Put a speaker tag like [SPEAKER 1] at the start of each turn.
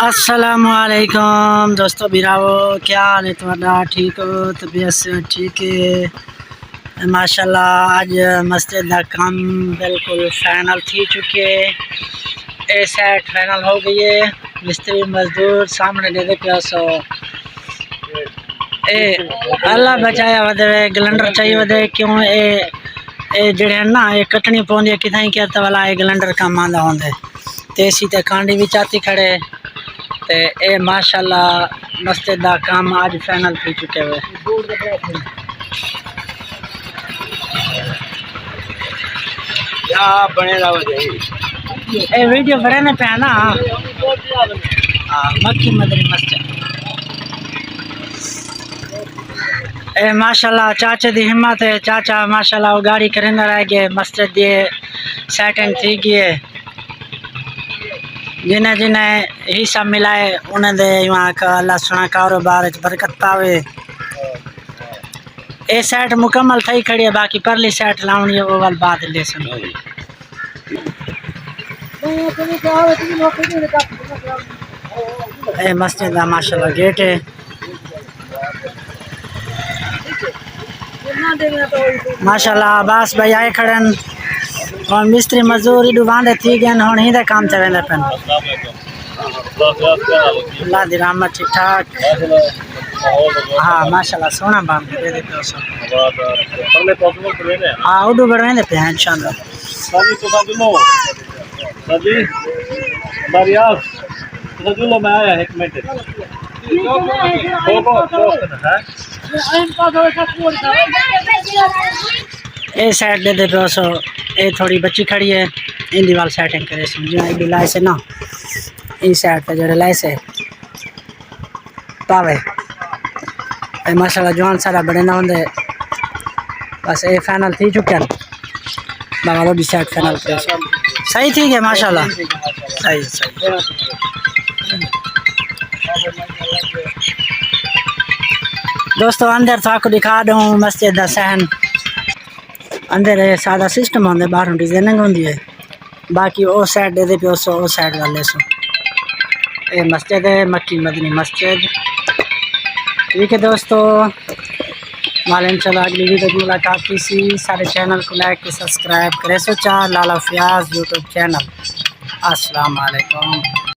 [SPEAKER 1] अस्सलामुअलैकुम दोस्तों बिरावो, क्या हाल है तुम्हारा? ठीक हो? तबीयत से ठीक है माशाल्लाह। आज मस्जिद का काम बिल्कुल फाइनल थी चुके, ए सेट फाइनल हो गई है। मिस्त्री मजदूर सामने दे पे सो ए अल्लाह बचाया वधे गलंडर चाहिए वधे क्यों ए जड़े ना ये कटनी पौंदी किथाई क्या वाला ये गलंडर काम आंदा होंदे तेसी ते कांडी भी चाती खड़े ते ए माशाल्लाह मस्जिद का काम आज फाइनल थी चुके हुए। ए वीडियो बने पे ना मक्की मदरी मस्जिद ए माशाल्लाह चाचे दी हिम्मत है। चाचा माशाल्लाह वो गाड़ी करेंदा रह गए मस्जिद ये सेटिंग थी गई है। जिन्हें जिन्हें हिस्सा मिलाए उन्हें दे वहाँ का अल्लाह सुना कारोबार बरकत पावे। ए सेट मुकम्मल थी खड़ी है, बाकी परली सेट लाउनी है वो वाल बाद ले सुन। ए मस्जिद का माशाल्लाह गेट है। माशाल्लाह अब्बास भाई आए खड़न और मिस्त्री मजदूर इडू बांधे थी गए हुण ही काम थे वेंदे पन। अल्लाह दी रहमत ठीक ठाक। हाँ माशाल्लाह सोना बांध दे दे पे सब हाँ उडू बढ़वेंदे पे इंशाल्लाह।
[SPEAKER 2] मैं आया 1 मिनट
[SPEAKER 1] ए साइड दे दे पे सो ए थोड़ी बच्ची खड़ी है इन दीवार सेटिंग करे समझो एक लाए से ना इस साइड पे जड़े लाए से पावे ए माशाल्लाह जवान सारा बड़े ना होंदे बस ए फाइनल थी चुके हैं। बाबा लो साइड फाइनल पे सही थी है माशाल्लाह सही सही। दोस्तों अंदर तो आपको दिखा दूँ मस्जिद का सहन अंदर सादा सिस्टम होंगे बाहरों डिजाइनिंग होंगी है। बाकी वो साइड दे पे सो वो साइड वाले सो ये मस्जिद है मक्की मदनी मस्जिद। ठीक है दोस्तों मालेम चलो अगली वीडियो की मुलाकात की सी सारे चैनल को लाइक सब्सक्राइब करे सो चार लाला फयाज यूट्यूब चैनल। अस्सलाम वालेकुम।